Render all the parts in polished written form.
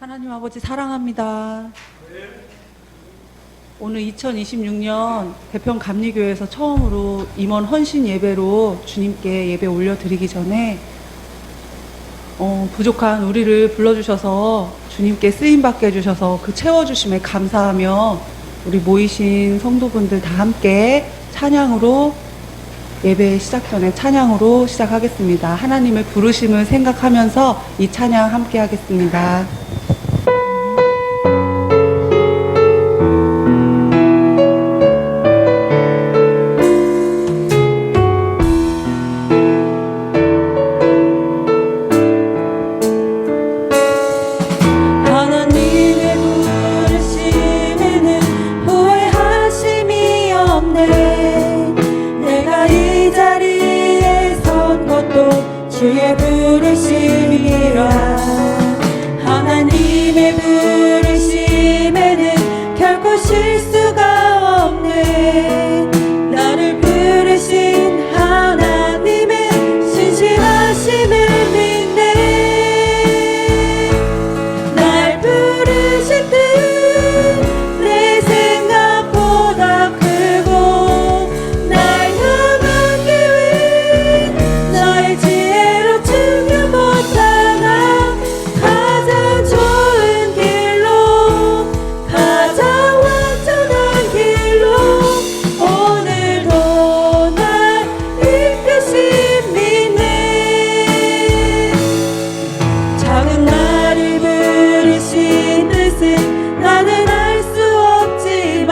하나님 아버지 사랑합니다. 오늘 2026년 대평 감리교회에서 처음으로 임원 헌신 예배로 주님께 예배 올려드리기 전에 부족한 우리를 불러주셔서 주님께 쓰임받게 해주셔서 그 채워주심에 감사하며 우리 모이신 성도분들 다 함께 찬양으로 예배 시작 전에 찬양으로 시작하겠습니다. 하나님의 부르심을 생각하면서 이 찬양 함께 하겠습니다. 주의 부르심이라. 하나님의 부르심에는 결코 실수가 없네. 나를 부르신 하나님의 신실하심을 믿네. 날 부르신 뜻 내 생각보다 크고 날 향한 계획 나의 지혜로 측량 못하나 가장 좋은 길로 가장 완전한 길로 오늘도 날 이끄신 믿네. 작은 나를 부르신 뜻은 나는 알 수 없지만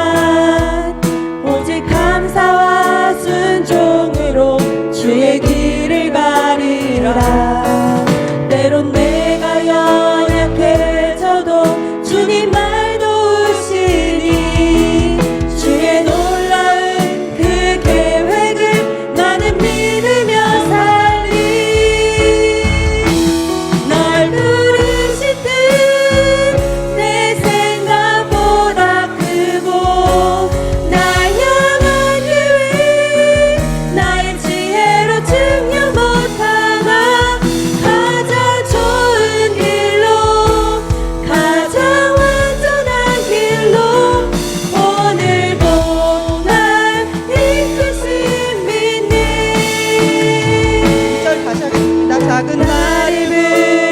오직 감사와 순종으로 주의 길을 가리라. 때론 내가 연약해져도 주님 날 도우시니 주의 놀라운 그 계획을 나는 믿으며 살리. 날 부르신 뜻 내 생각보다 크고 날 향한 계획 나의 지혜로 측량 못하나 가장 좋은 길로 가장 완전한 길로 오늘도 날 이끄신 믿네. 1절 다시 하겠습니다. 작은 나를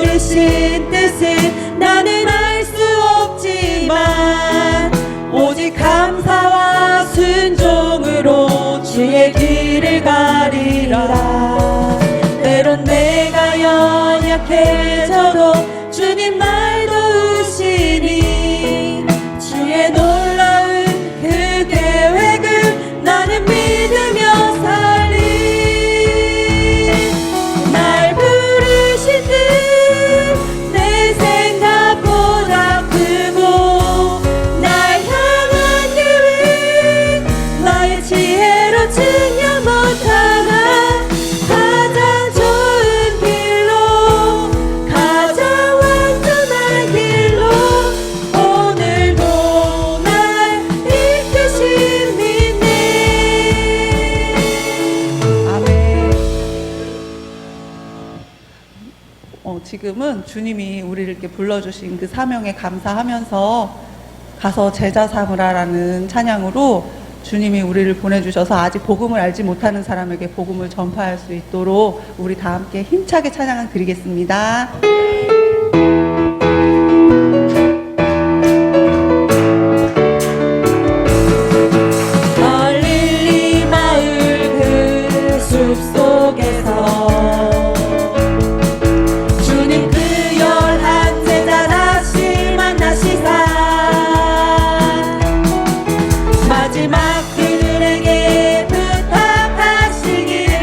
부르신 뜻은 나는 알 수 없지만 오직 감사와 순종으로 주의 길을 가리라. 때론 내가 연약해져도 주님 날 도우시니 주의 놀라운 그 계획을 나는 믿으며 살리. 날 부르신 뜻 내 생각보다 크고 날 향한 계획 나의 지혜로 측량 못하나 가장 좋은 길로 가장 완전한 길로 오늘도 날 이끄신 믿네. 아멘. 지금은 주님이 우리를 이렇게 불러주신 그 사명에 감사하면서 가서 제자 삼으라라는 찬양으로 주님이 우리를 보내주셔서 아직 복음을 알지 못하는 사람에게 복음을 전파할 수 있도록 우리 다 함께 힘차게 찬양을 드리겠습니다. 갈릴리 마을 그 숲속에서 주님 그 11 제자 다시 만나시사 마지막 그들에게 부탁하시기를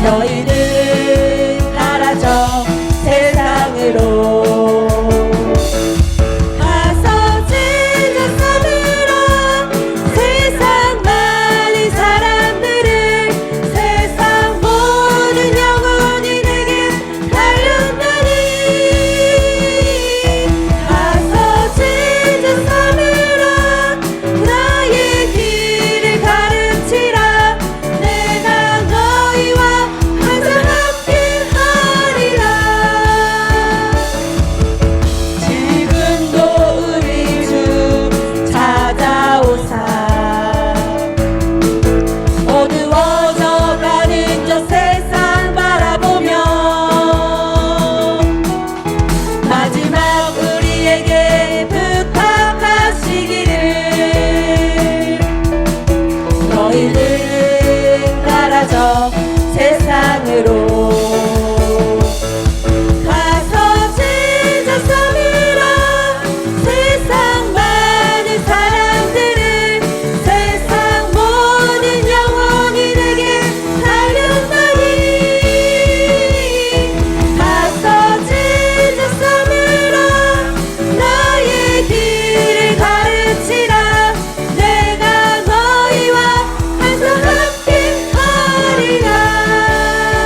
너희들 세상으로 가서 제자 삼으라 세상 많은 사람들을 세상 모든 영혼이 내게 달려나니 가서 제자 삼으라 너의 길을 가르치라 내가 너희와 항상 함께 하리라.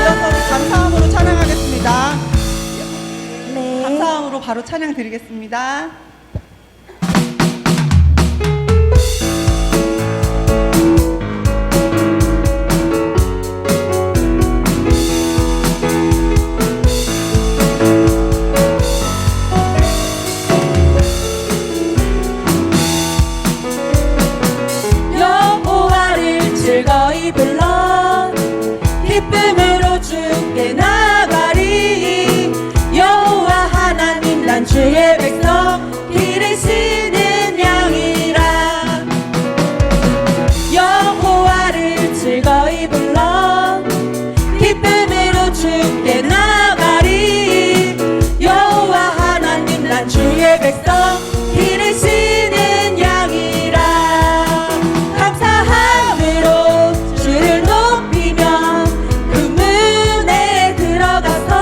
이어서 우리 감사함으로 찬양하겠습니다. 네. 감사함으로 바로 찬양 드리겠습니다. 여호와를 즐거이 불러 기쁨으로 주께 나가리 여호와 하나님 난 주의 백성 기르시는 양이라 여호와를 즐거이 불러 기쁨으로 주께 나가리 여호와 하나님 난 주의 백성 기르시는 양이라 감사함으로 주를 높이며 그 문에 들어가서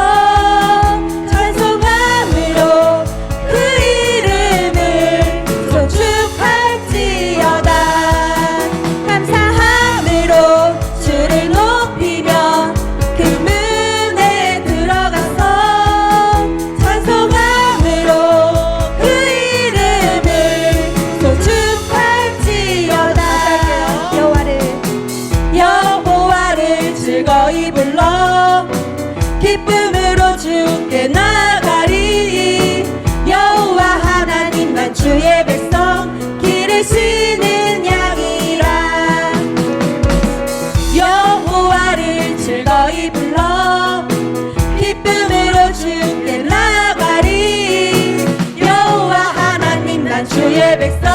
찬송함으로 그 이름을 송축할지어다 감사함으로 주를 높이며 그 문에 들어가서 찬송함으로 그 이름을 송축할지어다 여호와를 즐거이 불러 기쁨으로 주께 나가리 여호와 하나님만 주의 백성 기르시는 양이라 여호와를 즐거이 불러 기쁨으로 주께 나가리 여호와 하나님 난 주의 백성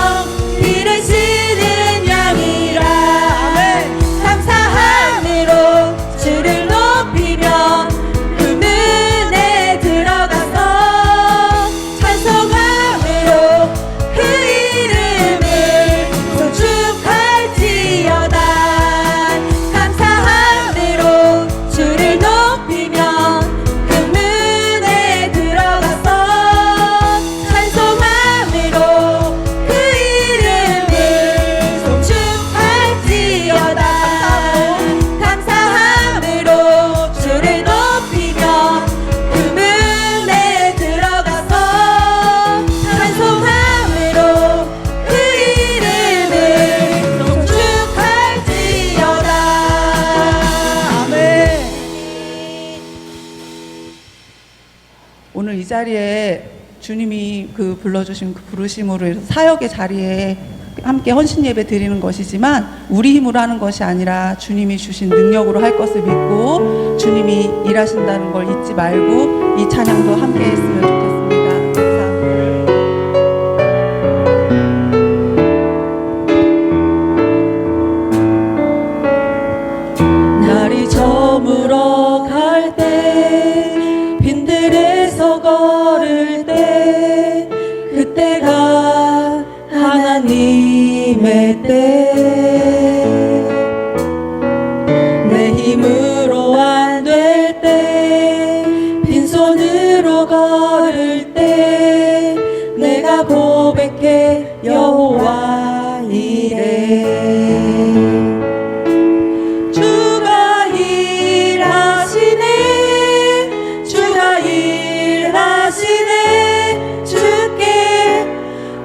기르시는 양이라 감사함으로 주를 높이며 그 문에 들어가서 찬송함으로 그 이름을 송축할지어다 감사함으로 주를 높이며 그 문에 들어가서 찬송함으로 그 이름을 송축할지어다 감사함으로 주를 높이며 그 문에 들어가서 찬송함으로 그 이름을 송축할지어다 아멘. 오늘 이 자리에 주님이 그 불러주신 그 부르심으로 해서 사역의 자리에 함께 헌신 예배 드리는 것이지만 우리 힘으로 하는 것이 아니라 주님이 주신 능력으로 할 것을 믿고 주님이 일하신다는 걸 잊지 말고 이 찬양도 함께 했으면 좋겠습니다. 감사합니다. 날이 저물어 갈 때 빈들에서 걸을 때 그때가 하나님의 때 내 힘으로 안 될 때 빈손으로 걸을 때 내가 고백해 여호와 이래 주가 일하시네 주가 일하시네 주께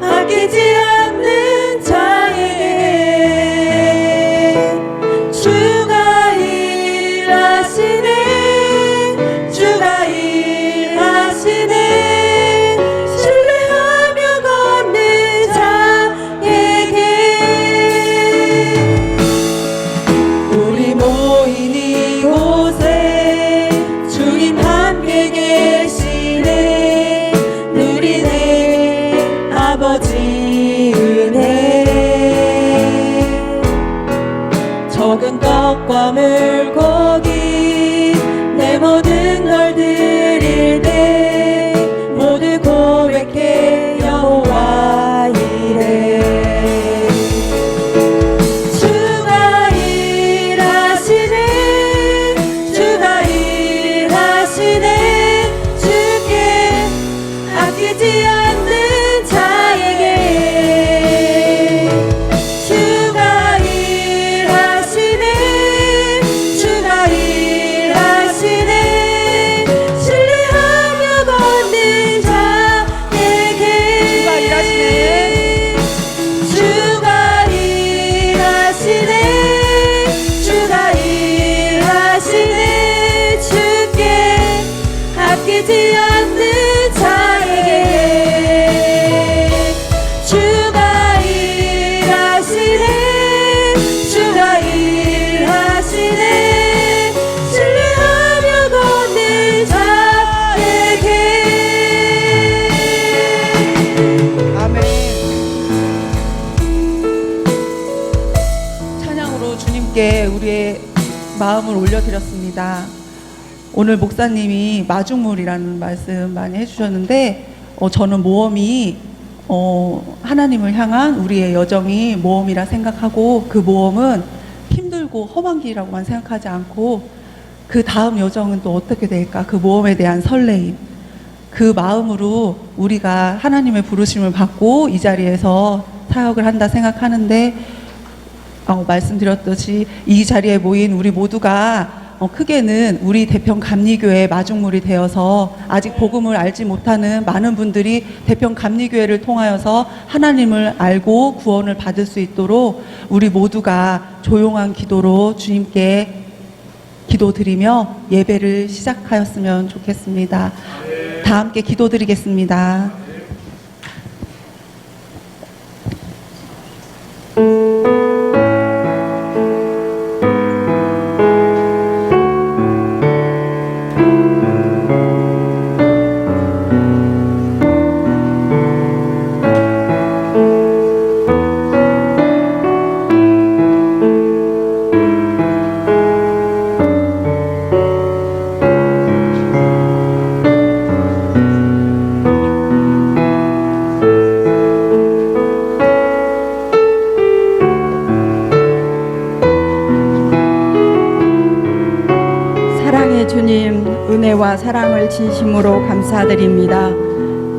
아끼지 않는 자에게 주가 일하시네 주가 일하시네 신뢰하며 걷는 자에게 우리 모인 이곳에 주님 함께 계시네 누리네 아버지 은혜 적은 떡과 물고기 마음을 올려드렸습니다. 오늘 목사님이 마중물이라는 말씀 많이 해주셨는데 저는 모험이 하나님을 향한 우리의 여정이 모험이라 생각하고 그 모험은 힘들고 험한 길이라고만 생각하지 않고 그 다음 여정은 또 어떻게 될까, 그 모험에 대한 설레임, 그 마음으로 우리가 하나님의 부르심을 받고 이 자리에서 사역을 한다 생각하는데 말씀드렸듯이 이 자리에 모인 우리 모두가 크게는 우리 대평 감리교회 마중물이 되어서 아직 복음을 알지 못하는 많은 분들이 대평 감리교회를 통하여서 하나님을 알고 구원을 받을 수 있도록 우리 모두가 조용한 기도로 주님께 기도드리며 예배를 시작하였으면 좋겠습니다. 다 함께 기도드리겠습니다. 주님, 은혜와 사랑을 진심으로 감사드립니다.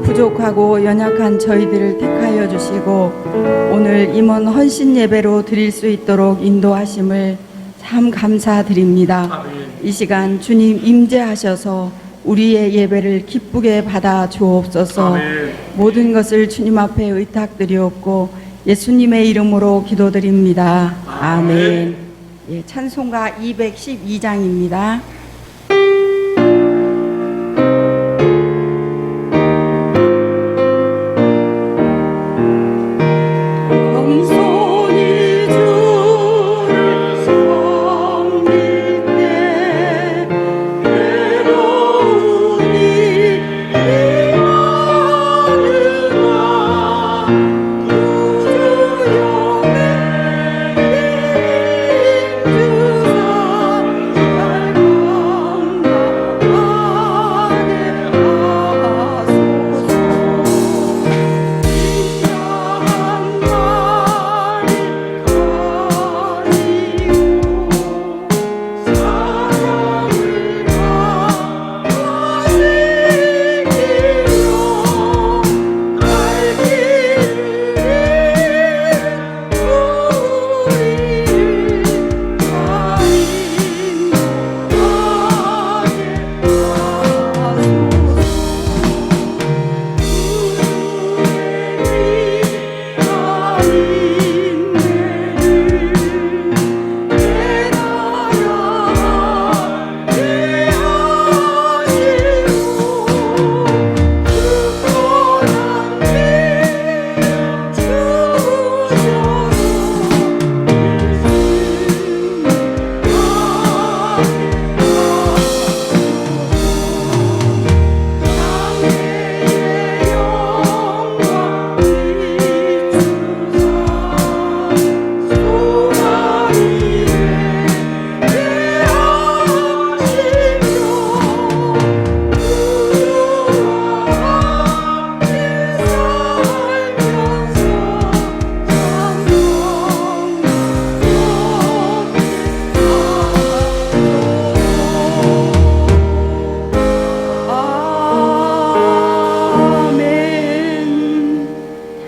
부족하고 연약한 저희들을 택하여 주시고 오늘 임원 헌신 예배로 드릴 수 있도록 인도하심을 참 감사드립니다. 이 시간 주님 임재하셔서 우리의 예배를 기쁘게 받아 주옵소서. 모든 것을 주님 앞에 의탁드리옵고 예수님의 이름으로 기도드립니다. 아멘. 예, 찬송가 212장입니다.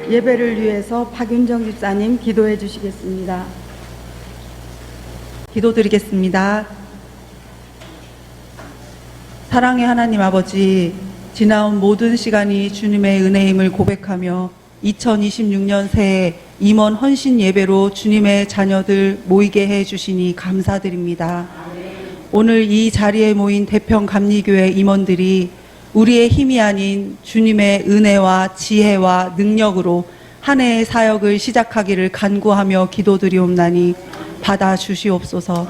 예배를 위해서 박윤정 집사님 기도해 주시겠습니다. 기도드리겠습니다. 사랑의 하나님 아버지, 지나온 모든 시간이 주님의 은혜임을 고백하며 2026년 새해 임원 헌신 예배로 주님의 자녀들 모이게 해주시니 감사드립니다. 오늘 이 자리에 모인 대평 감리교회 임원들이 우리의 힘이 아닌 주님의 은혜와 지혜와 능력으로 한 해의 사역을 시작하기를 간구하며 기도드리옵나니 받아주시옵소서.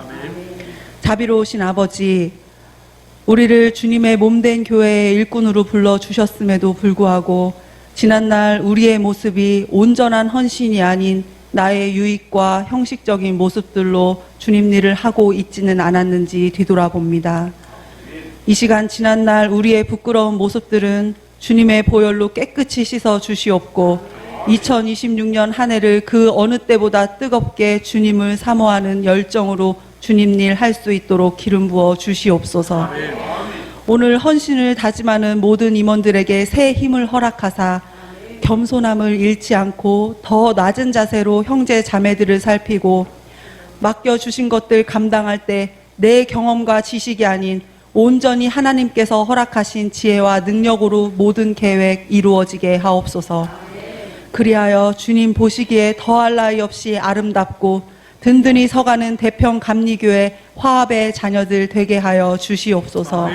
자비로우신 아버지, 우리를 주님의 몸된 교회의 일꾼으로 불러주셨음에도 불구하고 지난날 우리의 모습이 온전한 헌신이 아닌 나의 유익과 형식적인 모습들로 주님 일을 하고 있지는 않았는지 뒤돌아봅니다. 이 시간 지난날 우리의 부끄러운 모습들은 주님의 보혈로 깨끗이 씻어 주시옵고 2026년 한 해를 그 어느 때보다 뜨겁게 주님을 사모하는 열정으로 주님 일 할 수 있도록 기름 부어 주시옵소서. 오늘 헌신을 다짐하는 모든 임원들에게 새 힘을 허락하사 겸손함을 잃지 않고 더 낮은 자세로 형제 자매들을 살피고 맡겨주신 것들 감당할 때 내 경험과 지식이 아닌 온전히 하나님께서 허락하신 지혜와 능력으로 모든 계획 이루어지게 하옵소서. 그리하여 주님 보시기에 더할 나위 없이 아름답고 든든히 서가는 대평 감리교회 화합의 자녀들 되게 하여 주시옵소서.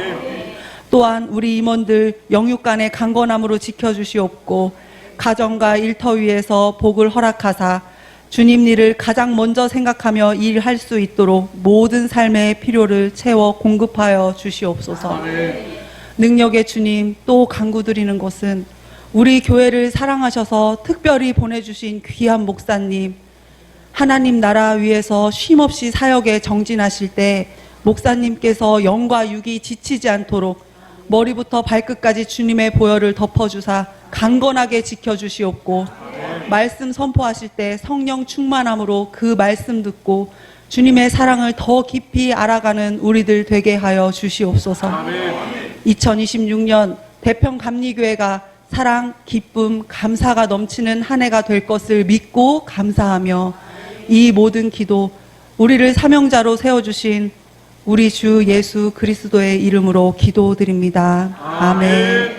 또한 우리 임원들 영육간의 강건함으로 지켜주시옵고 가정과 일터 위에서 복을 허락하사 주님 일을 가장 먼저 생각하며 일할 수 있도록 모든 삶의 필요를 채워 공급하여 주시옵소서. 능력의 주님, 또 간구드리는 것은 우리 교회를 사랑하셔서 특별히 보내주신 귀한 목사님, 하나님 나라 위에서 쉼없이 사역에 정진하실 때 목사님께서 영과 육이 지치지 않도록 머리부터 발끝까지 주님의 보혈을 덮어주사 강건하게 지켜주시옵고 말씀 선포하실 때 성령 충만함으로 그 말씀 듣고 주님의 사랑을 더 깊이 알아가는 우리들 되게 하여 주시옵소서. 2026년 대평감리교회가 사랑, 기쁨, 감사가 넘치는 한 해가 될 것을 믿고 감사하며 이 모든 기도 우리를 사명자로 세워주신 우리 주 예수 그리스도의 이름으로 기도드립니다. 아멘.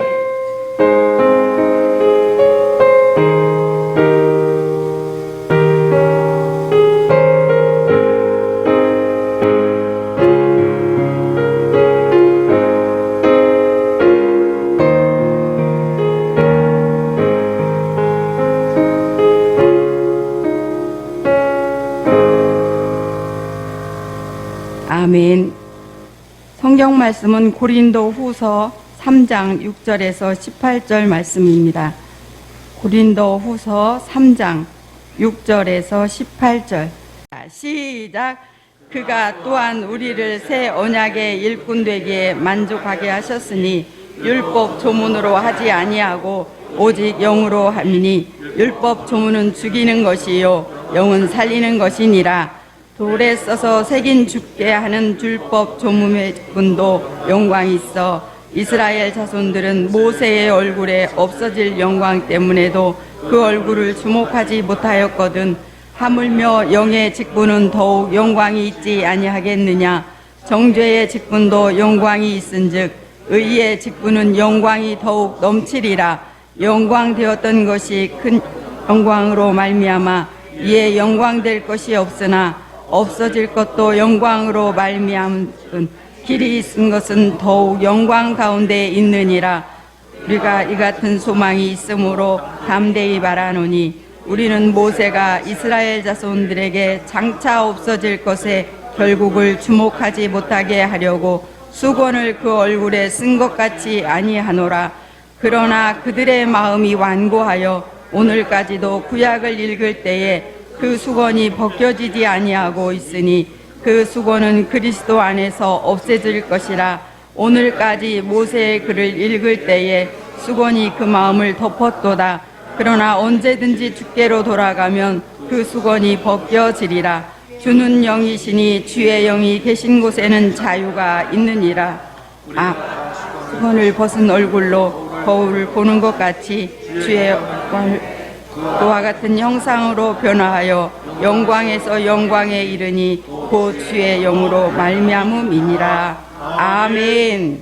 아멘. 성경 말씀은 고린도 후서 3장 6절에서 18절 말씀입니다. 고린도 후서 3장 6절에서 18절. 시작. 그가 또한 우리를 새 언약의 일꾼 되기에 만족하게 하셨으니 율법 조문으로 하지 아니하고 오직 영으로 함이니 율법 조문은 죽이는 것이요 영은 살리는 것이니라. 돌에 써서 새긴 죽게 하는 율법 조문의 분도 영광이 있어 이스라엘 자손들은 모세의 얼굴에 없어질 영광 때문에도 그 얼굴을 주목하지 못하였거든. 하물며 영의 직분은 더욱 영광이 있지 아니하겠느냐. 정죄의 직분도 영광이 있은즉 의의 직분은 영광이 더욱 넘치리라. 영광되었던 것이 큰 영광으로 말미암아 이에 영광될 것이 없으나 없어질 것도 영광으로 말미암은 길이 있은 것은 더욱 영광 가운데 있느니라. 우리가 이 같은 소망이 있으므로 담대히 말하노니 우리는 모세가 이스라엘 자손들에게 장차 없어질 것에 결국을 주목하지 못하게 하려고 수건을 그 얼굴에 쓴 것 같이 아니하노라. 그러나 그들의 마음이 완고하여 오늘까지도 구약을 읽을 때에 그 수건이 벗겨지지 아니하고 있으니 그 수건은 그리스도 안에서 없애질 것이라. 오늘까지 모세의 글을 읽을 때에 수건이 그 마음을 덮었도다. 그러나 언제든지 주께로 돌아가면 그 수건이 벗겨지리라. 주는 영이시니 주의 영이 계신 곳에는 자유가 있느니라. 수건을 벗은 얼굴로 거울을 보는 것 같이 주의 그와 같은 형상으로 변화하여 영광에서 영광에 이르니 곧 주의 영으로 말미암음이니라. 아멘.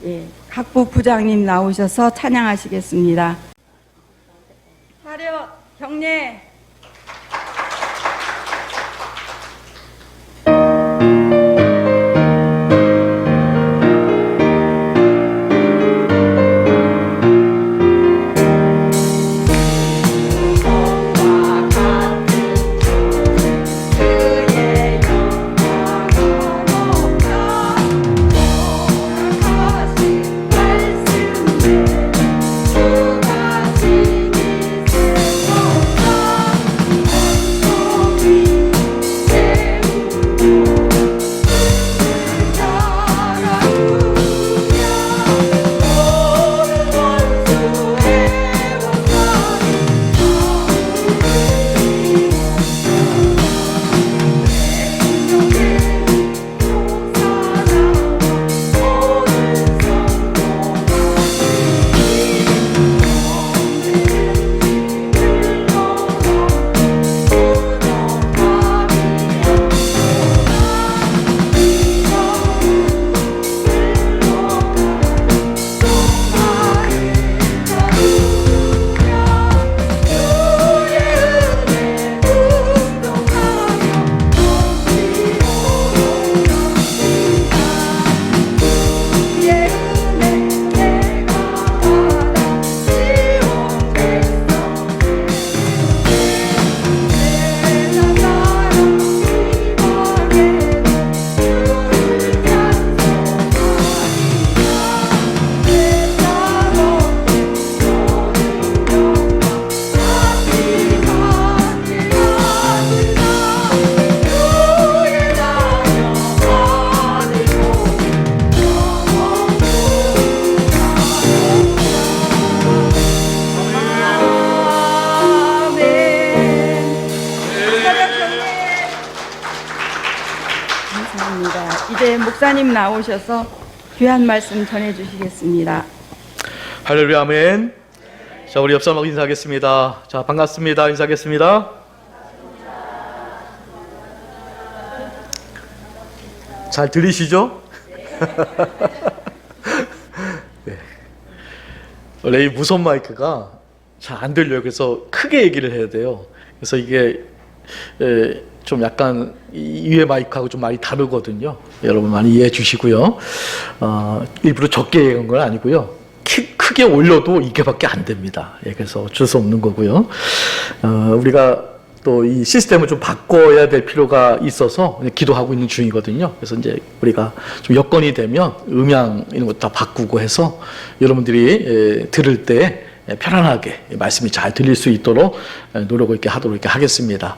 예, 각부 부장님 나오셔서 찬양하시겠습니다. 차렷 경례. 목사님 나오셔서 귀한 말씀 전해주시겠습니다. 할렐루야, 아멘. 자, 우리 옆 사람하고 인사하겠습니다. 자, 반갑습니다. 인사하겠습니다. 잘 들리시죠? 네. 원래 이 무선 마이크가 잘 안 들려요. 그래서 크게 얘기를 해야 돼요. 그래서 이게 좀 약간 이외 마이크하고 좀 많이 다르거든요. 여러분 많이 이해해 주시고요. 일부러 적게 얘기한 건 아니고요. 크게 올려도 이게밖에 안 됩니다. 예, 그래서 어쩔 수 없는 거고요. 우리가 또 이 시스템을 좀 바꿔야 될 필요가 있어서 기도하고 있는 중이거든요. 그래서 이제 우리가 좀 여건이 되면 음향 이런 것 다 바꾸고 해서 여러분들이 들을 때 편안하게 말씀이 잘 들릴 수 있도록 노력을 이렇게 하도록 이렇게 하겠습니다.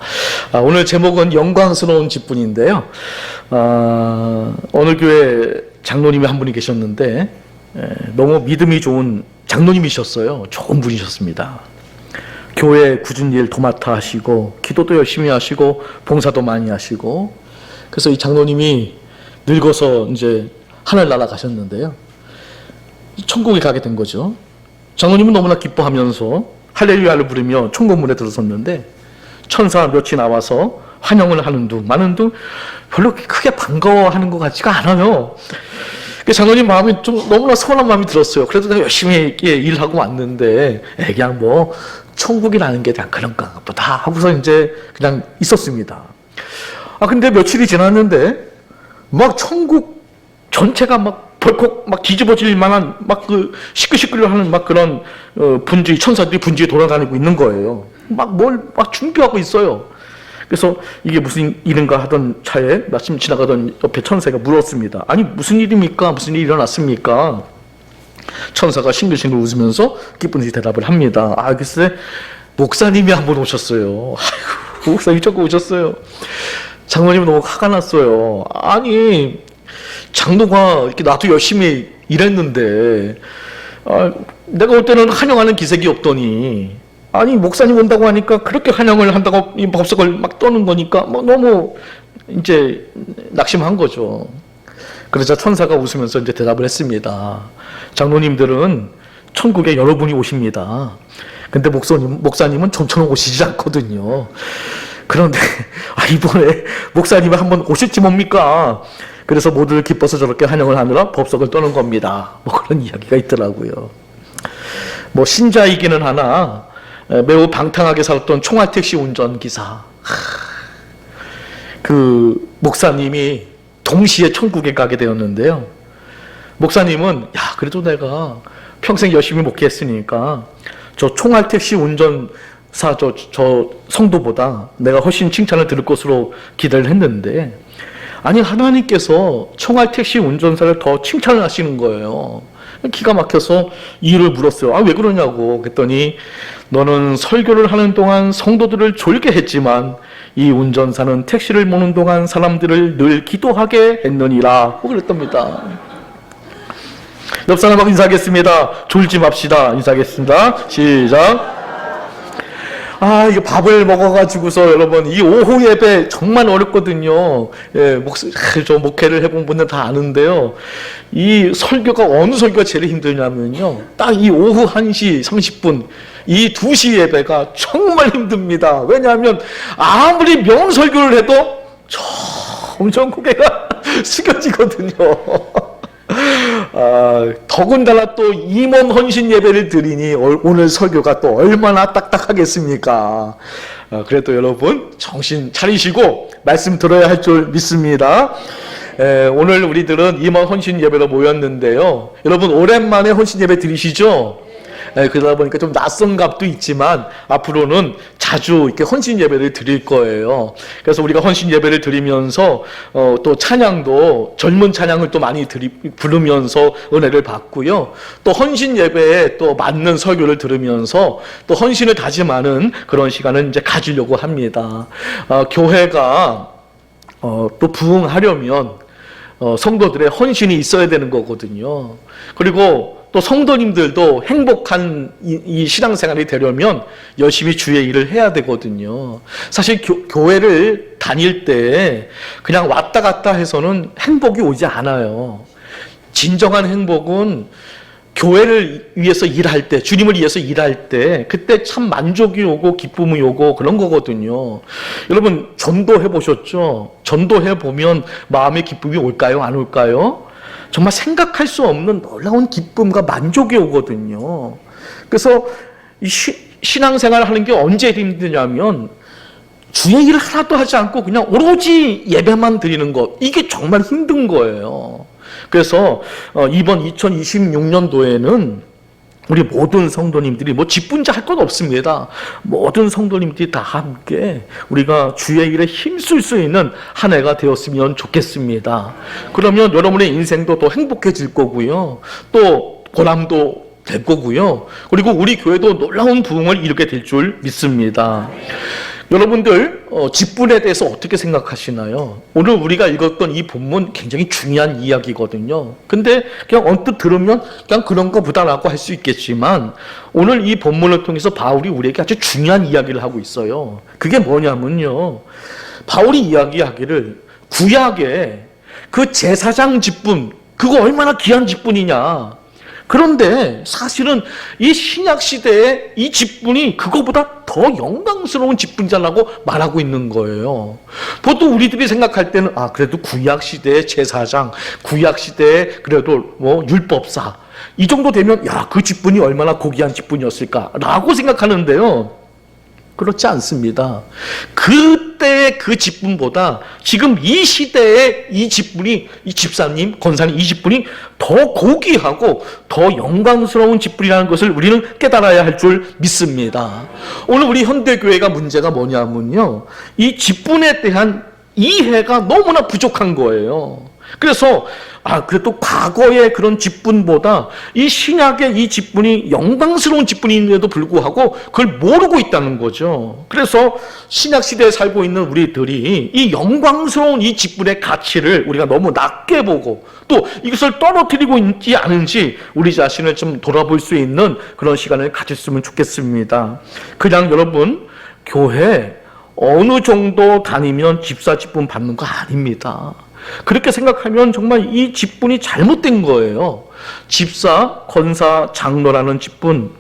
오늘 제목은 영광스러운 직분인데요. 어느 교회 장로님이 한 분이 계셨는데 너무 믿음이 좋은 장로님이셨어요. 좋은 분이셨습니다. 교회 굳은 일 도맡아 하시고 기도도 열심히 하시고 봉사도 많이 하시고 그래서 이 장로님이 늙어서 이제 하늘나라 가셨는데요. 천국에 가게 된 거죠. 장로님은 너무나 기뻐하면서 할렐루야를 부르며 천국문에 들어섰는데 천사 몇이 나와서 환영을 하는 둥 마는 둥 별로 크게 반가워하는 것 같지가 않아요. 장로님 마음이 좀 너무나 서운한 마음이 들었어요. 그래도 내가 열심히 일하고 왔는데 그냥 뭐 천국이라는 게 그냥 그런가 보다 하고서 이제 그냥 있었습니다. 근데 며칠이 지났는데 막 천국 전체가 막 벌컥 막 뒤집어질 만한 막 그 시끌시끌하는 막 그런 분주의 천사들이 분주히 돌아다니고 있는 거예요. 막 뭘 막 준비하고 있어요. 그래서 이게 무슨 일인가 하던 차에 마침 지나가던 옆에 천사가 물었습니다. 아니 무슨 일입니까? 무슨 일이 일어났습니까? 천사가 싱글싱글 웃으면서 기쁜 듯이 대답을 합니다. 글쎄 목사님이 한 분 오셨어요. 아이고 목사님이 자꾸 오셨어요. 장로님은 너무 화가 났어요. 아니 장로가 이렇게 나도 열심히 일했는데 내가 올 때는 환영하는 기색이 없더니 아니 목사님 온다고 하니까 그렇게 환영을 한다고 이 법석을 막 떠는 거니까 뭐 너무 이제 낙심한 거죠. 그러자 천사가 웃으면서 이제 대답을 했습니다. 장로님들은 천국에 여러분이 오십니다. 근데 목사님은 좀처럼 오시지 않거든요. 그런데 이번에 목사님이 한번 오실지 뭡니까? 그래서 모두를 기뻐서 저렇게 환영을 하느라 법석을 떠는 겁니다. 뭐 그런 이야기가 있더라고요. 뭐 신자이기는 하나 매우 방탕하게 살았던 총알택시 운전기사. 그 목사님이 동시에 천국에 가게 되었는데요. 목사님은 그래도 내가 평생 열심히 목회했으니까 저 총알택시 운전사 저 성도보다 내가 훨씬 칭찬을 들을 것으로 기대를 했는데 아니 하나님께서 총알택시 운전사를 더 칭찬을 하시는 거예요. 기가 막혀서 이유를 물었어요. 왜 그러냐고. 그랬더니 너는 설교를 하는 동안 성도들을 졸게 했지만 이 운전사는 택시를 모는 동안 사람들을 늘 기도하게 했느니라. 그랬답니다. 옆 사람하고 인사하겠습니다. 졸지 맙시다. 인사하겠습니다. 시작. 이게 밥을 먹어가지고서 여러분 이 오후 예배 정말 어렵거든요. 저 목회를 해본 분들 다 아는데요. 이 설교가 어느 설교가 제일 힘드냐면요. 딱 이 오후 1시 30분 이 2시 예배가 정말 힘듭니다. 왜냐하면 아무리 명설교를 해도 점점 고개가 숙여지거든요. 더군다나 또 임원 헌신 예배를 드리니 오늘 설교가 또 얼마나 딱딱하겠습니까? 그래도 여러분 정신 차리시고 말씀 들어야 할 줄 믿습니다. 오늘 우리들은 임원 헌신 예배로 모였는데요. 여러분 오랜만에 헌신 예배 드리시죠? 그러다 보니까 좀 낯선 감도 있지만 앞으로는 자주 이렇게 헌신 예배를 드릴 거예요. 그래서 우리가 헌신 예배를 드리면서 또 찬양도 젊은 찬양을 또 많이 부르면서 은혜를 받고요. 또 헌신 예배에 또 맞는 설교를 들으면서 또 헌신을 다짐하는 그런 시간을 이제 가지려고 합니다. 교회가 또 부흥하려면 성도들의 헌신이 있어야 되는 거거든요. 그리고 또 성도님들도 행복한 이 신앙생활이 되려면 열심히 주의 일을 해야 되거든요. 사실 교회를 다닐 때 그냥 왔다 갔다 해서는 행복이 오지 않아요. 진정한 행복은 교회를 위해서 일할 때, 주님을 위해서 일할 때, 그때 참 만족이 오고 기쁨이 오고 그런 거거든요. 여러분, 전도해 보셨죠? 전도해 보면 마음의 기쁨이 올까요? 안 올까요? 정말 생각할 수 없는 놀라운 기쁨과 만족이 오거든요. 그래서 이 신앙생활 하는 게 언제 힘드냐면 주의 일을 하나도 하지 않고 그냥 오로지 예배만 드리는 것, 이게 정말 힘든 거예요. 그래서 이번 2026년도에는 우리 모든 성도님들이 뭐 직분자 할 것 없습니다. 모든 성도님들이 다 함께 우리가 주의 일에 힘쓸 수 있는 한 해가 되었으면 좋겠습니다. 그러면 여러분의 인생도 더 행복해질 거고요. 또 보람도 될 거고요. 그리고 우리 교회도 놀라운 부흥을 이루게 될 줄 믿습니다. 여러분들 직분에 대해서 어떻게 생각하시나요? 오늘 우리가 읽었던 이 본문 굉장히 중요한 이야기거든요. 근데 그냥 언뜻 들으면 그냥 그런가 보다라고 할 수 있겠지만 오늘 이 본문을 통해서 바울이 우리에게 아주 중요한 이야기를 하고 있어요. 그게 뭐냐면요, 바울이 이야기하기를 구약의 그 제사장 직분, 그거 얼마나 귀한 직분이냐. 그런데 사실은 이 신약 시대에 이 직분이 그거보다 더 영광스러운 직분이라고 말하고 있는 거예요. 보통 우리들이 생각할 때는 그래도 구약 시대의 제사장, 구약 시대에 그래도 뭐 율법사, 이 정도 되면 그 직분이 얼마나 고귀한 직분이었을까라고 생각하는데요. 그렇지 않습니다. 그때의 그 직분보다 지금 이 시대의 이 직분이, 이 집사님, 권사님 이 직분이 더 고귀하고 더 영광스러운 직분이라는 것을 우리는 깨달아야 할 줄 믿습니다. 오늘 우리 현대교회가 문제가 뭐냐면요, 이 직분에 대한 이해가 너무나 부족한 거예요. 그래서 그래도 과거의 그런 직분보다 이 신약의 이 직분이 영광스러운 직분임에도 불구하고 그걸 모르고 있다는 거죠. 그래서 신약 시대에 살고 있는 우리들이 이 영광스러운 이 직분의 가치를 우리가 너무 낮게 보고 또 이것을 떨어뜨리고 있지 않은지 우리 자신을 좀 돌아볼 수 있는 그런 시간을 가졌으면 좋겠습니다. 그냥 여러분, 교회 어느 정도 다니면 집사 직분 받는 거 아닙니다. 그렇게 생각하면 정말 이 직분이 잘못된 거예요. 집사, 권사, 장로라는 직분,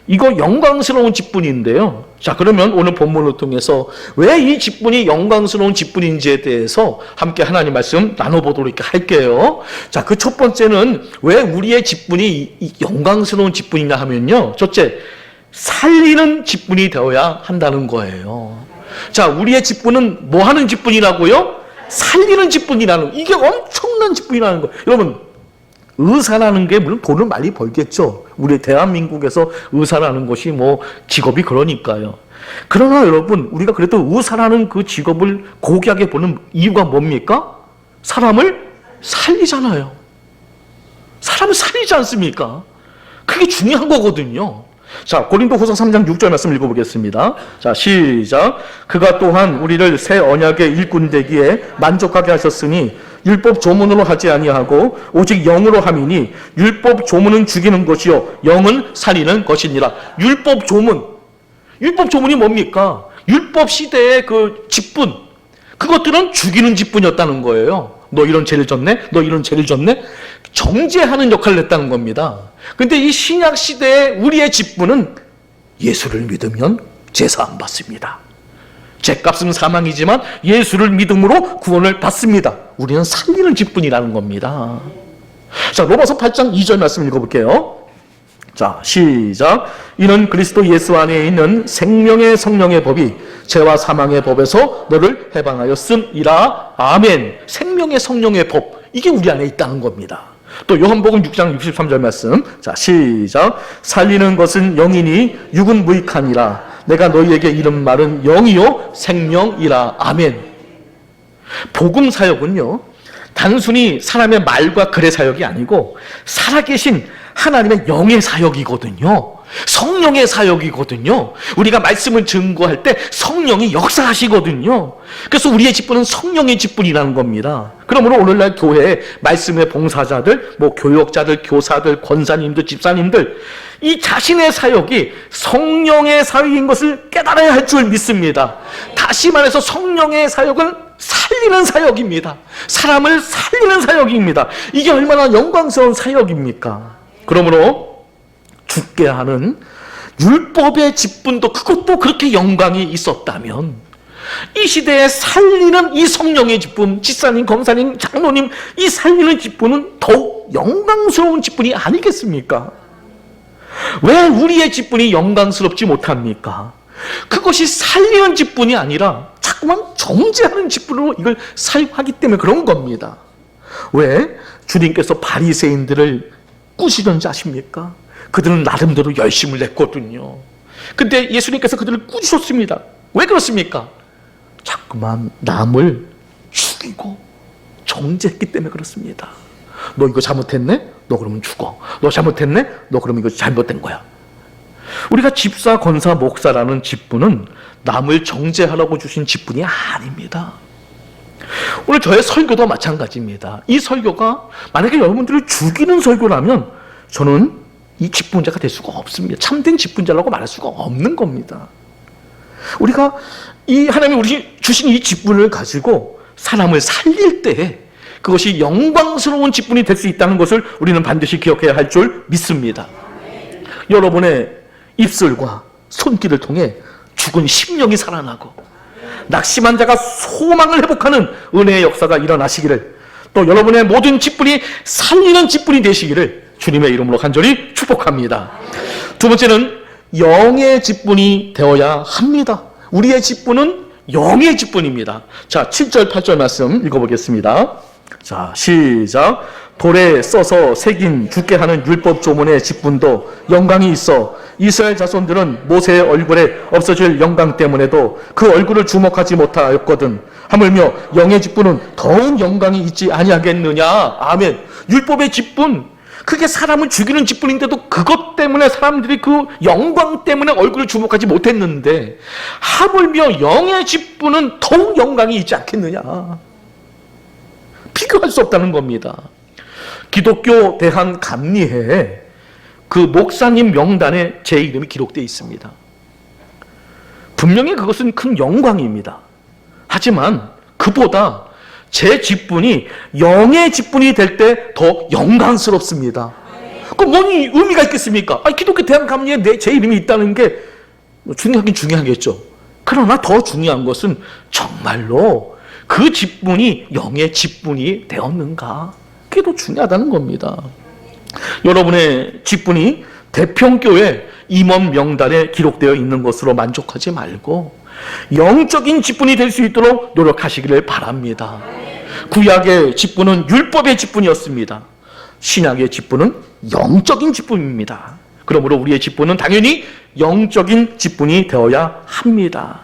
이거 영광스러운 직분인데요. 자, 그러면 오늘 본문을 통해서 왜 이 직분이 영광스러운 직분인지에 대해서 함께 하나님 말씀 나눠보도록 할게요. 자, 그 첫 번째는 왜 우리의 직분이 영광스러운 직분이냐 하면요, 첫째, 살리는 직분이 되어야 한다는 거예요. 자, 우리의 직분은 뭐 하는 직분이라고요? 살리는 직분이라는, 이게 엄청난 직분이라는 거예요. 여러분, 의사라는 게 물론 돈을 많이 벌겠죠. 우리 대한민국에서 의사라는 것이 뭐 직업이 그러니까요. 그러나 여러분, 우리가 그래도 의사라는 그 직업을 고귀하게 보는 이유가 뭡니까? 사람을 살리잖아요. 사람을 살리지 않습니까? 그게 중요한 거거든요. 자, 고린도후서 3장 6절 말씀 읽어보겠습니다. 자, 시작. 그가 또한 우리를 새 언약의 일꾼 되기에 만족하게 하셨으니 율법 조문으로 하지 아니하고 오직 영으로 함이니 율법 조문은 죽이는 것이요 영은 살리는 것이니라. 율법 조문. 율법 조문이 뭡니까? 율법 시대의 그 직분, 그것들은 죽이는 직분이었다는 거예요. 너 이런 죄를 졌네? 너 이런 죄를 졌네? 정죄하는 역할을 했다는 겁니다. 근데 이 신약 시대의 우리의 직분은 예수를 믿으면 제사 안 받습니다. 죄값은 사망이지만 예수를 믿음으로 구원을 받습니다. 우리는 살리는 직분이라는 겁니다. 자, 로마서 8장 2절 말씀 읽어볼게요. 자, 시작. 이는 그리스도 예수 안에 있는 생명의 성령의 법이 죄와 사망의 법에서 너를 해방하였음이라. 아멘. 생명의 성령의 법, 이게 우리 안에 있다는 겁니다. 또 요한복음 6장 63절 말씀. 자, 시작. 살리는 것은 영이니 육은 무익하니라. 내가 너희에게 이른 말은 영이요 생명이라. 아멘. 복음 사역은요, 단순히 사람의 말과 글의 사역이 아니고 살아계신 하나님의 영의 사역이거든요. 성령의 사역이거든요. 우리가 말씀을 증거할 때 성령이 역사하시거든요. 그래서 우리의 직분은 성령의 직분이라는 겁니다. 그러므로 오늘날 교회에 말씀의 봉사자들, 뭐 교역자들, 교사들, 권사님들, 집사님들, 이 자신의 사역이 성령의 사역인 것을 깨달아야 할 줄 믿습니다. 다시 말해서 성령의 사역은 살리는 사역입니다. 사람을 살리는 사역입니다. 이게 얼마나 영광스러운 사역입니까? 그러므로 죽게 하는 율법의 직분도 그것도 그렇게 영광이 있었다면 이 시대에 살리는 이 성령의 직분, 집사님, 검사님, 장로님, 이 살리는 직분은 더욱 영광스러운 직분이 아니겠습니까? 왜 우리의 직분이 영광스럽지 못합니까? 그것이 살리는 직분이 아니라 자꾸만 정죄하는 직분으로 이걸 사용하기 때문에 그런 겁니다. 왜? 주님께서 바리새인들을 꾸시던지 아십니까? 그들은 나름대로 열심을 냈거든요. 근데 예수님께서 그들을 꾸짖었습니다. 왜 그렇습니까? 자꾸만 남을 죽이고 정죄했기 때문에 그렇습니다. 너 이거 잘못했네? 너 그러면 죽어. 너 잘못했네? 너 그러면 이거 잘못된 거야. 우리가 집사, 권사, 목사라는 직분은 남을 정죄하라고 주신 직분이 아닙니다. 오늘 저의 설교도 마찬가지입니다. 이 설교가 만약에 여러분들을 죽이는 설교라면 저는 이 직분자가 될 수가 없습니다. 참된 직분자라고 말할 수가 없는 겁니다. 우리가 이 하나님이 우리 주신 이 직분을 가지고 사람을 살릴 때 그것이 영광스러운 직분이 될 수 있다는 것을 우리는 반드시 기억해야 할 줄 믿습니다. 여러분의 입술과 손길을 통해 죽은 심령이 살아나고 낙심한 자가 소망을 회복하는 은혜의 역사가 일어나시기를, 또 여러분의 모든 직분이 살리는 직분이 되시기를 주님의 이름으로 간절히 축복합니다. 두 번째는 영의 직분이 되어야 합니다. 우리의 직분은 영의 직분입니다. 자, 7절 8절 말씀 읽어보겠습니다. 자, 시작. 돌에 써서 새긴 죽게 하는 율법 조문의 직분도 영광이 있어 이스라엘 자손들은 모세의 얼굴에 없어질 영광 때문에도 그 얼굴을 주목하지 못하였거든. 하물며 영의 직분은 더욱 영광이 있지 아니하겠느냐. 아멘. 율법의 직분, 그게 사람을 죽이는 직분인데도 그것 때문에 사람들이 그 영광 때문에 얼굴을 주목하지 못했는데 하물며 영의 직분은 더욱 영광이 있지 않겠느냐. 비교할 수 없다는 겁니다. 기독교 대한 감리회에 그 목사님 명단에 제 이름이 기록되어 있습니다. 분명히 그것은 큰 영광입니다. 하지만 그보다 제 직분이 영의 직분이 될 때 더 영광스럽습니다. 그럼 뭔 의미가 있겠습니까? 기독교 대한 감리회에 제 이름이 있다는 게 중요하긴 중요하겠죠. 그러나 더 중요한 것은 정말로 그 직분이 영의 직분이 되었는가? 그게 더 중요하다는 겁니다. 여러분의 직분이 대평교회 임원 명단에 기록되어 있는 것으로 만족하지 말고 영적인 직분이 될 수 있도록 노력하시기를 바랍니다. 구약의 직분은 율법의 직분이었습니다. 신약의 직분은 영적인 직분입니다. 그러므로 우리의 직분은 당연히 영적인 직분이 되어야 합니다.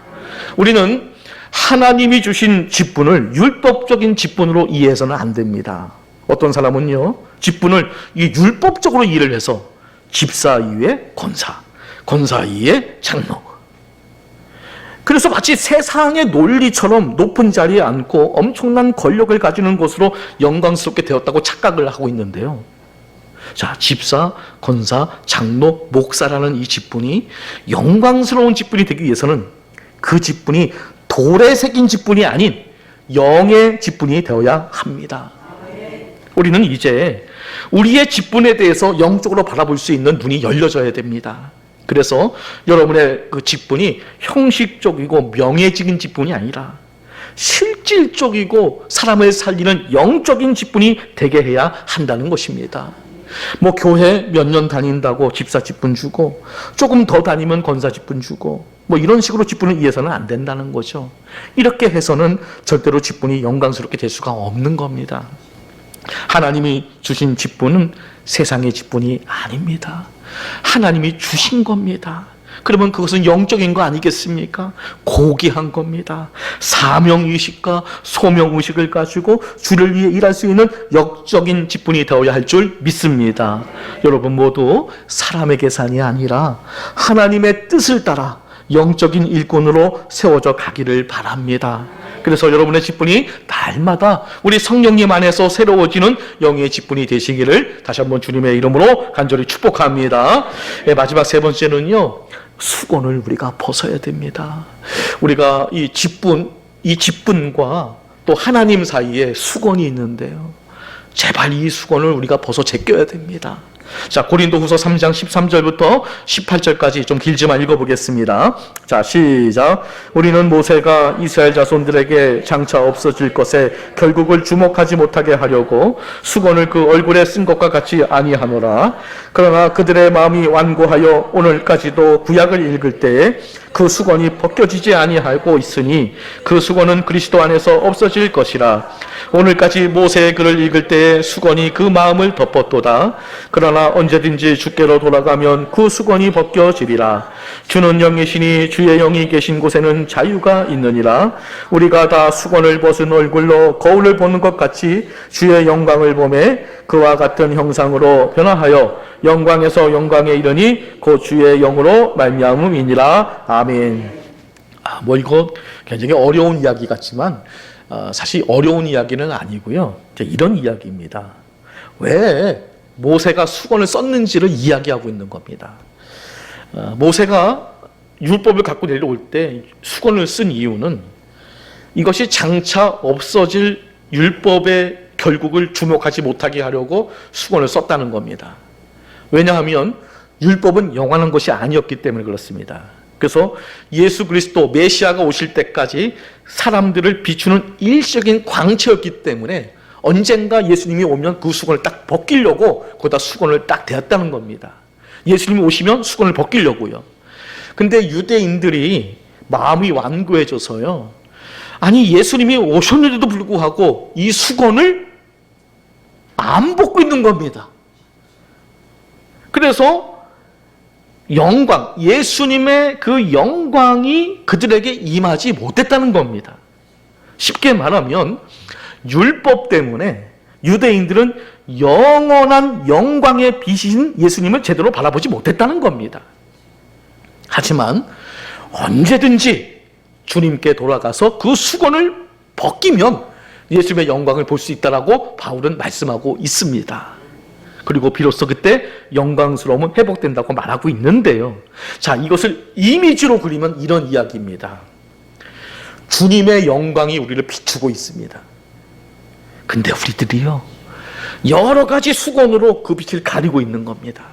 우리는 하나님이 주신 직분을 율법적인 직분으로 이해해서는 안 됩니다. 어떤 사람은요, 직분을 이 율법적으로 일을 해서 집사 이외에 권사, 권사 이외에 장로. 그래서 마치 세상의 논리처럼 높은 자리에 앉고 엄청난 권력을 가지는 것으로 영광스럽게 되었다고 착각을 하고 있는데요. 자, 집사, 권사, 장로, 목사라는 이 직분이 영광스러운 직분이 되기 위해서는 그 직분이 돌에 새긴 직분이 아닌 영의 직분이 되어야 합니다. 우리는 이제 우리의 직분에 대해서 영적으로 바라볼 수 있는 눈이 열려져야 됩니다. 그래서 여러분의 그 직분이 형식적이고 명예적인 직분이 아니라 실질적이고 사람을 살리는 영적인 직분이 되게 해야 한다는 것입니다. 뭐 교회 몇 년 다닌다고 집사 직분 주고 조금 더 다니면 권사 직분 주고 뭐 이런 식으로 직분을 이해서는 안 된다는 거죠. 이렇게 해서는 절대로 직분이 영광스럽게 될 수가 없는 겁니다. 하나님이 주신 직분은 세상의 직분이 아닙니다. 하나님이 주신 겁니다. 그러면 그것은 영적인 거 아니겠습니까? 고귀한 겁니다. 사명의식과 소명의식을 가지고 주를 위해 일할 수 있는 영적인 직분이 되어야 할 줄 믿습니다. 여러분 모두 사람의 계산이 아니라 하나님의 뜻을 따라 영적인 일꾼으로 세워져 가기를 바랍니다. 그래서 여러분의 직분이 날마다 우리 성령님 안에서 새로워지는 영의 직분이 되시기를 다시 한번 주님의 이름으로 간절히 축복합니다. 마지막 세 번째는요, 수건을 우리가 벗어야 됩니다. 우리가 이 직분과 또 하나님 사이에 수건이 있는데요, 제발 이 수건을 우리가 벗어 제껴야 됩니다. 자, 고린도후서 3장 13절부터 18절까지 좀 길지만 읽어보겠습니다. 자, 시작. 우리는 모세가 이스라엘 자손들에게 장차 없어질 것에 결국을 주목하지 못하게 하려고 수건을 그 얼굴에 쓴 것과 같이 아니하노라. 그러나 그들의 마음이 완고하여 오늘까지도 구약을 읽을 때에 그 수건이 벗겨지지 아니하고 있으니 그 수건은 그리스도 안에서 없어질 것이라. 오늘까지 모세의 글을 읽을 때에 수건이 그 마음을 덮었도다. 그러나 언제든지 주께로 돌아가면 그 수건이 벗겨지리라. 주는 영이시니 주의 영이 계신 곳에는 자유가 있느니라. 우리가 다 수건을 벗은 얼굴로 거울을 보는 것 같이 주의 영광을 보매 그와 같은 형상으로 변화하여 영광에서 영광에 이르니 곧 주의 영으로 말미암음이니라. 아멘. 이거 굉장히 어려운 이야기 같지만 사실 어려운 이야기는 아니고요. 이런 이야기입니다. 왜 모세가 수건을 썼는지를 이야기하고 있는 겁니다. 모세가 율법을 갖고 내려올 때 수건을 쓴 이유는 이것이 장차 없어질 율법의 결국을 주목하지 못하게 하려고 수건을 썼다는 겁니다. 왜냐하면 율법은 영원한 것이 아니었기 때문에 그렇습니다. 그래서 예수 그리스도 메시아가 오실 때까지 사람들을 비추는 일시적인 광채였기 때문에 언젠가 예수님이 오면 그 수건을 딱 벗기려고 거기다 수건을 딱 대었다는 겁니다. 예수님이 오시면 수건을 벗기려고요. 근데 유대인들이 마음이 완고해져서요, 아니 예수님이 오셨는데도 불구하고 이 수건을 안 벗고 있는 겁니다. 그래서 영광, 예수님의 그 영광이 그들에게 임하지 못했다는 겁니다. 쉽게 말하면 율법 때문에 유대인들은 영원한 영광의 빛이신 예수님을 제대로 바라보지 못했다는 겁니다. 하지만 언제든지 주님께 돌아가서 그 수건을 벗기면 예수님의 영광을 볼 수 있다라고 바울은 말씀하고 있습니다. 그리고 비로소 그때 영광스러움은 회복된다고 말하고 있는데요. 자, 이것을 이미지로 그리면 이런 이야기입니다. 주님의 영광이 우리를 비추고 있습니다. 근데 우리들이요, 여러 가지 수건으로 그 빛을 가리고 있는 겁니다.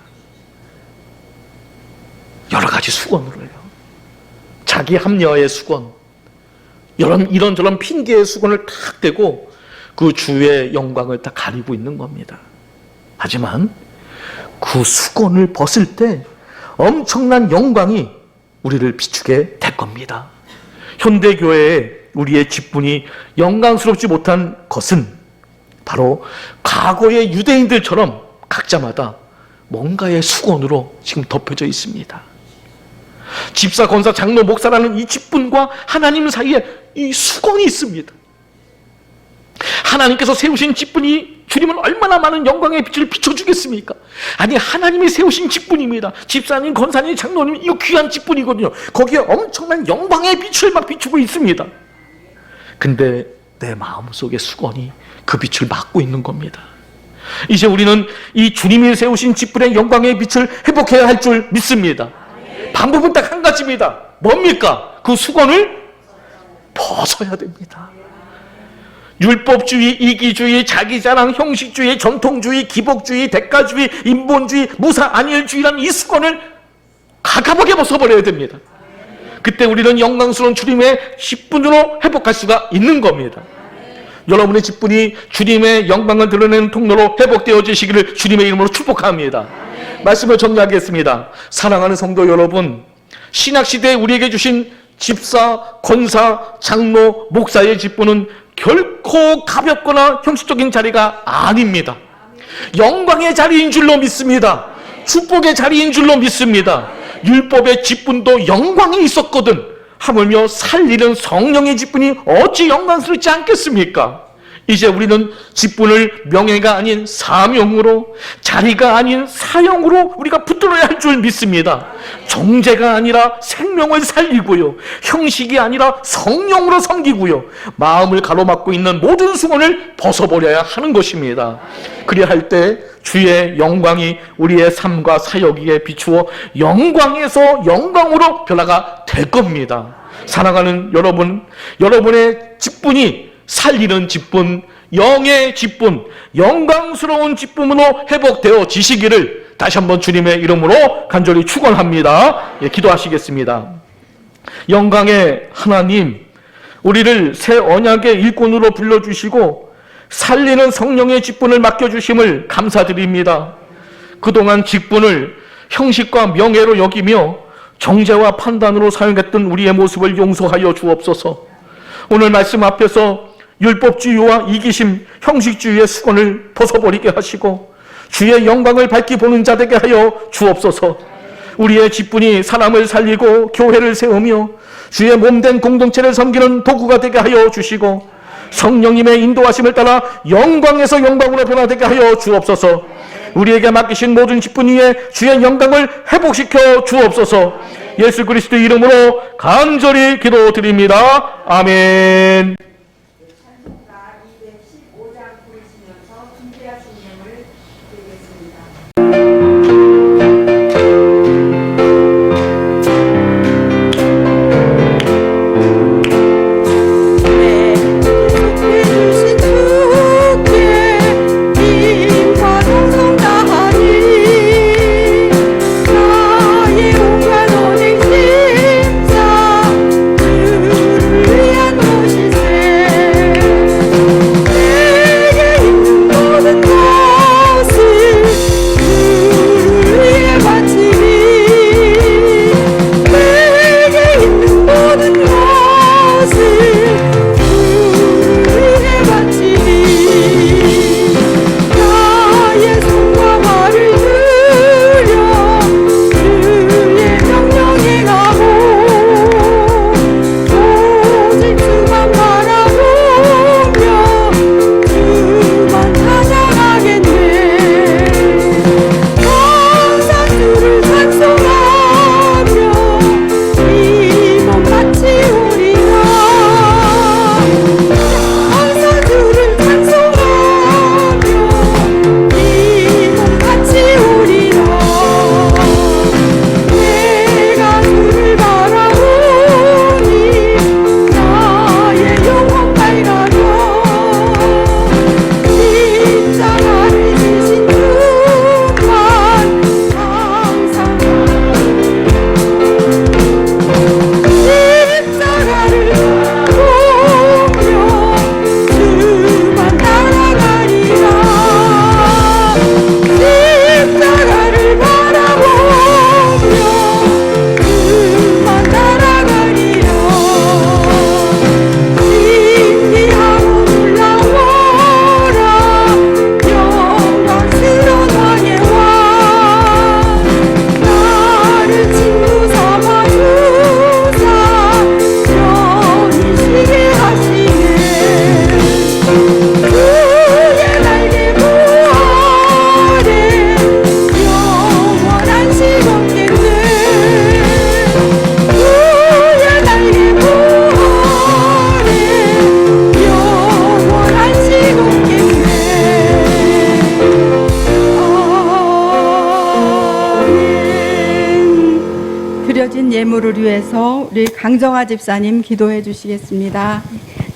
여러 가지 수건으로요. 자기 합리화의 수건, 이런저런 핑계의 수건을 탁 대고 그 주의 영광을 다 가리고 있는 겁니다. 하지만 그 수건을 벗을 때 엄청난 영광이 우리를 비추게 될 겁니다. 현대교회에 우리의 직분이 영광스럽지 못한 것은 바로 과거의 유대인들처럼 각자마다 뭔가의 수건으로 지금 덮여져 있습니다. 집사, 권사, 장로, 목사라는 이 직분과 하나님 사이에 이 수건이 있습니다. 하나님께서 세우신 직분이 주님은 얼마나 많은 영광의 빛을 비춰주겠습니까? 아니, 하나님이 세우신 직분입니다. 집사님, 권사님, 장로님, 이거 귀한 직분이거든요. 거기에 엄청난 영광의 빛을 막 비추고 있습니다. 근데 내 마음속의 수건이 그 빛을 막고 있는 겁니다. 이제 우리는 이 주님이 세우신 직분의 영광의 빛을 회복해야 할 줄 믿습니다. 방법은 딱 한 가지입니다. 뭡니까? 그 수건을 벗어야 됩니다. 율법주의, 이기주의, 자기자랑, 형식주의, 전통주의, 기복주의, 대가주의, 인본주의, 무사 안일주의라는 이 수건을 가감하게 벗어버려야 됩니다. 그때 우리는 영광스러운 주님의 직분으로 회복할 수가 있는 겁니다. 여러분의 직분이 주님의 영광을 드러내는 통로로 회복되어지시기를 주님의 이름으로 축복합니다. 말씀을 정리하겠습니다. 사랑하는 성도 여러분, 신학시대에 우리에게 주신 집사, 권사, 장로, 목사의 직분은 결코 가볍거나 형식적인 자리가 아닙니다. 영광의 자리인 줄로 믿습니다. 축복의 자리인 줄로 믿습니다. 율법의 직분도 영광이 있었거든 하물며 살리는 성령의 직분이 어찌 영광스럽지 않겠습니까? 이제 우리는 직분을 명예가 아닌 사명으로, 자리가 아닌 사형으로 우리가 붙들어야 할 줄 믿습니다. 정죄가 아니라 생명을 살리고요, 형식이 아니라 성령으로 섬기고요, 마음을 가로막고 있는 모든 수건을 벗어버려야 하는 것입니다. 그리야 할 때 주의 영광이 우리의 삶과 사역에 비추어 영광에서 영광으로 변화가 될 겁니다. 사랑하는 여러분, 여러분의 직분이 살리는 직분, 영의 직분, 영광스러운 직분으로 회복되어 지시기를 다시 한번 주님의 이름으로 간절히 축원합니다. 예, 기도하시겠습니다. 영광의 하나님, 우리를 새 언약의 일꾼으로 불러주시고 살리는 성령의 직분을 맡겨주심을 감사드립니다. 그동안 직분을 형식과 명예로 여기며 정죄와 판단으로 사용했던 우리의 모습을 용서하여 주옵소서. 오늘 말씀 앞에서 율법주의와 이기심, 형식주의의 수건을 벗어버리게 하시고 주의 영광을 밝히 보는 자 되게 하여 주옵소서. 우리의 직분이 사람을 살리고 교회를 세우며 주의 몸된 공동체를 섬기는 도구가 되게 하여 주시고 성령님의 인도하심을 따라 영광에서 영광으로 변화되게 하여 주옵소서. 우리에게 맡기신 모든 직분 위에 주의 영광을 회복시켜 주옵소서. 예수 그리스도 이름으로 간절히 기도드립니다. 아멘. 드려진 예물을 위해서 우리 강정아 집사님 기도해 주시겠습니다.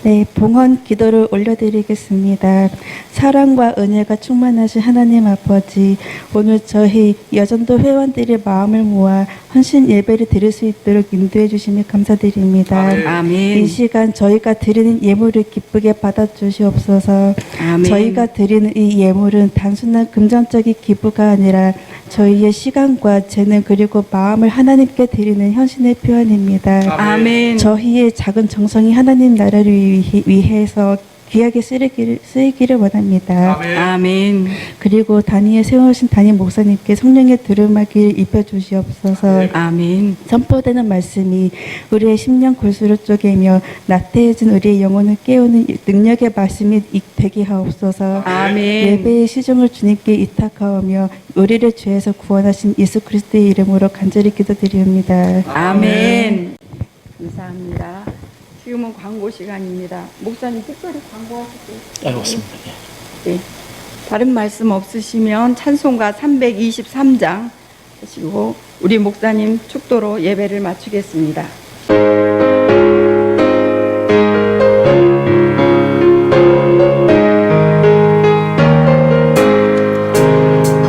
네, 봉헌 기도를 올려드리겠습니다. 사랑과 은혜가 충만하신 하나님 아버지, 오늘 저희 여전도 회원들의 마음을 모아 헌신 예배를 드릴 수 있도록 인도해 주심에 감사드립니다. 아멘. 이 시간 저희가 드리는 예물을 기쁘게 받아주시옵소서. 아멘. 저희가 드리는 이 예물은 단순한 금전적인 기부가 아니라 저희의 시간과 재능 그리고 마음을 하나님께 드리는 헌신의 표현입니다. 아멘. 저희의 작은 정성이 하나님 나라를 위해서 귀하게 쓰이기를 원합니다. 아멘. 그리고 단위에 세우신 담임 목사님께 성령의 두루마기를 입혀주시옵소서. 아멘. 선포되는 말씀이 우리의 심령 골수를 쪼개며 나태해진 우리의 영혼을 깨우는 능력의 말씀이 되게 하옵소서. 아멘. 예배의 시종을 주님께 이탁하오며 우리를 죄에서 구원하신 예수 그리스도의 이름으로 간절히 기도드립니다. 아멘. 감사합니다. 지금은 광고 시간입니다. 목사님 특별히 광고하실게요. 알겠습니다. 네. 다른 말씀 없으시면 찬송가 323장 하시고 우리 목사님 축도로 예배를 마치겠습니다.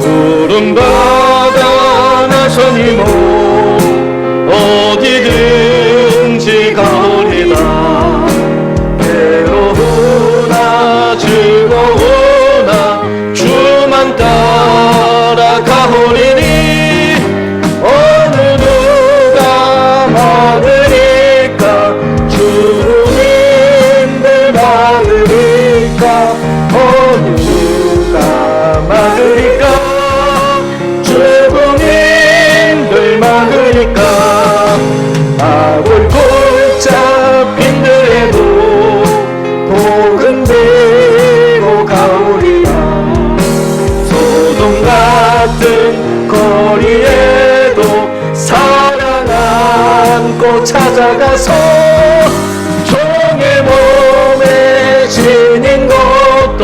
푸른 바다 나선이 어디든지 가오리다. 괴로우나 즐거우나 주만 따라 가오리니 어느 누가 막으리까. 주님들 막으리까. 어느 누가 막으리까. 주님들 막으리까. 아굴 골짜 빈들에도 독은 들고 가오리라. 소돔 같은 거리에도 사랑 안고 찾아가서 종의 몸에 지닌 것도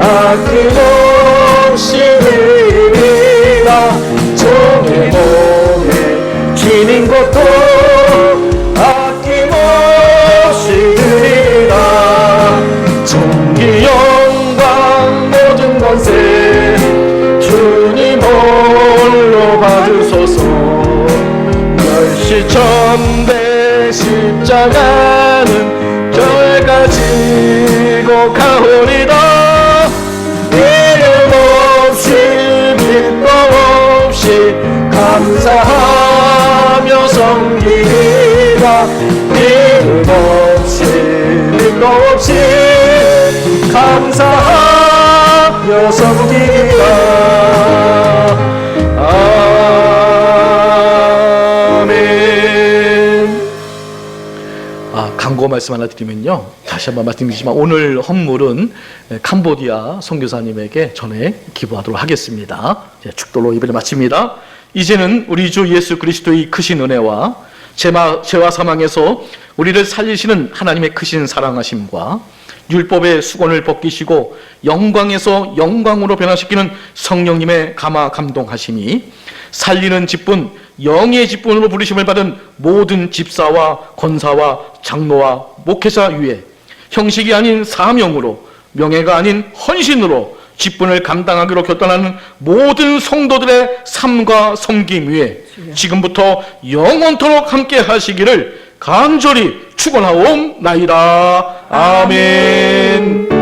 아낌없이 드리리라. 종의 몸에 지닌 것도 아낌없이 드리리라. 존귀 영광 모든 권세 주님 홀로 받으소서. 멸시천대 십자가는 저희가 지고 가오리다. 이름 없이 빛도 없이 감사하며 섬기리라. 이름 없이 빛도 없이 감사하며 섬기리라. 아멘. 광고 말씀 하나 드리면요, 다시 한번 말씀드리지만 오늘 헌물은 캄보디아 선교사님에게 전해 기부하도록 하겠습니다. 축도로 예배를 마칩니다. 이제는 우리 주 예수 그리스도의 크신 은혜와 죄와 사망에서 우리를 살리시는 하나님의 크신 사랑하심과 율법의 수건을 벗기시고 영광에서 영광으로 변화시키는 성령님의 감화 감동하심이 살리는 직분, 영의 직분으로 부르심을 받은 모든 집사와 권사와 장로와 목회자 위에 형식이 아닌 사명으로, 명예가 아닌 헌신으로 직분을 감당하기로 결단하는 모든 성도들의 삶과 섬김 위에 지금부터 영원토록 함께 하시기를 간절히 축원하옵나이다. 아멘.